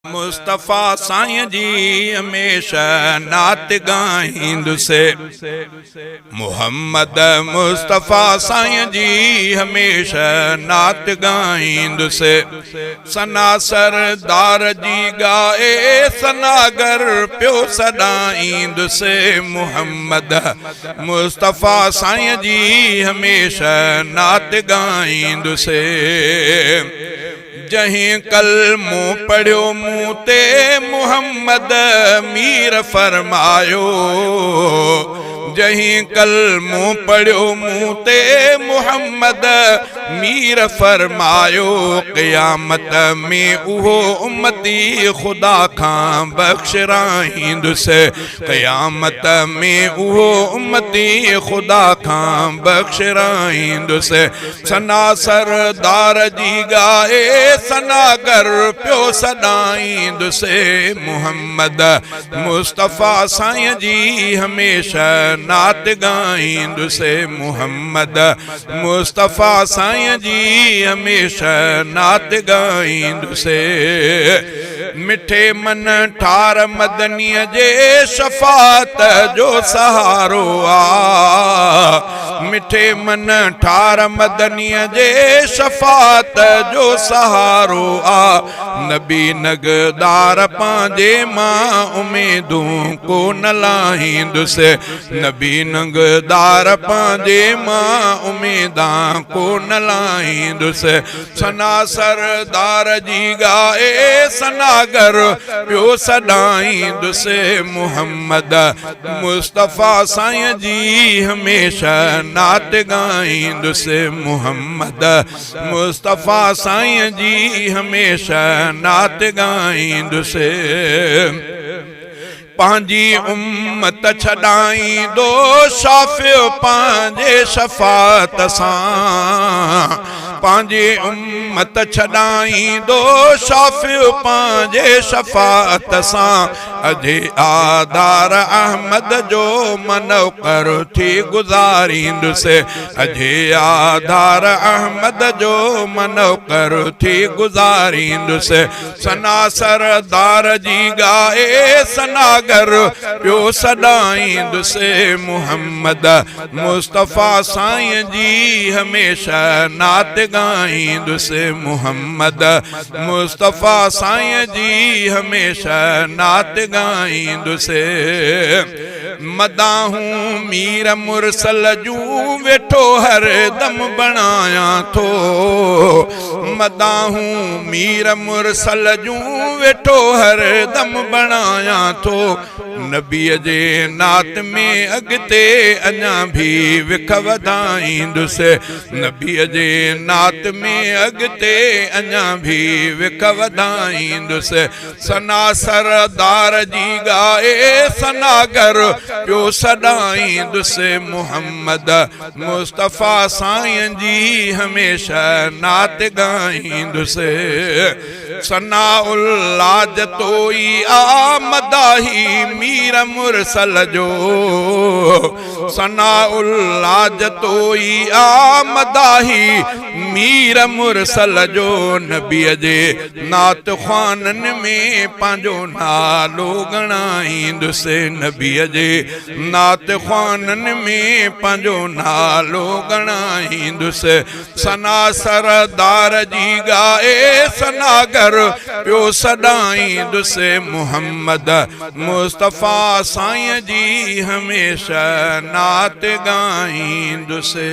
मुस्तफ़ा साईं जी हमेशा नात गाईंदुसे। मोहम्मद मुस्तफ़ा साईं जी हमेशा नात गाईंदुसे। सना सरदार जी गाए सनागर प्यो सदाईंदुसे। मोहम्मद मुस्तफ़ा साईं जी हमेशा नात गाईंदुसे। जहीं कलमो पढ़ियो मूं ते मोहम्मद मीर फरमायो। जहीं कलमो पढ़ियो मूं ते मोहम्मद मीर फरमायो। क़यामत में उहो उम्मती खुदा खां बख्शराईंदुसे। क़यामत में उहो उम्मती खुदा खां बख्शराईंदुसे। सना सरदार जी गाए सनागर प्यो सदाईंदुसे। मोहम्मद मुस्तफ़ा साईं जी हमेशा नात गाईंदुसे। मोहम्मद मुस्तफ़ा साईं जी हमेशा नात गाईंदुसे। मिठे मन ठार मदनीअ जे शफ़ात जो सहारो आ। मिठे मन ठार मदनीअ जे शफ़ात जो सहारो आ। नबी नगदार पांजे मां उम्मीदूं को न लाहींदुसे। नबी नगदार पांजे मां उम्मीदां को न लाहींदुसे। सना सरदार जी गाए सनागर प्यो सदाईंदुसे। मोहम्मद मुस्तफ़ा साईं जी हमेशा नात गाईंदुसे। मोहम्मद मुस्तफ़ा साईं जी हमेशा नात गाईंदुसे। पांजी उम्मत छॾाईंदो शाफ़ियो पांजे शफ़ात सां। पांजी उम्मत छॾाईंदो शाफ़ियो पांजे शफ़ात सां। अजे आधार अहमद जो मनौकर थी गुज़ारींदुसे। अजे आधार अहमद जो मनौकर थी गुज़ारींदुसे। सना सरदार जी गाए सनागर प्यो सदाईंदुसे। मोहम्मद मुस्तफ़ा साईं जी हमेशा नात गाईंदुसे। मोहम्मद मुस्तफ़ा साईं जी हमेशा नात गाईंदुसे। मदाहूं मीर मुरसल जूं वेठो हर दम बणाया थो। मदाहूं मीर मुरसल जूं वेठो हर दम बणाया थो। नबीअ जे नात में अॻिते अञा भी विख वधाईंदुसे। नबीअ जे नात में अॻिते अञा भी विख वधाईंदुसे। सना सरदार जी गाए सनागर प्यो सदाईंदुसे। मोहम्मद मुस्तफ़ा साईं जी हमेशा नात गाईंदुसे। सना उल्लाज तोई आ मदाही मीर मुरसल जो। सना उल्लाज तोई आ मदाही मीर मुरसल जो। नबीअ जे नात ख़्वाननि में पंहिंजो नालो ॻणाईंदुसे। नबीअ जे नात ख़्वाननि में पंहिंजो नालो ॻणाईंदुसे। सना सरदार जी गाए सनागर प्यो सदाईंदुसे। मोहम्मद मुस्तफ़ा साईं जी हमेशा नात गाईंदुसे।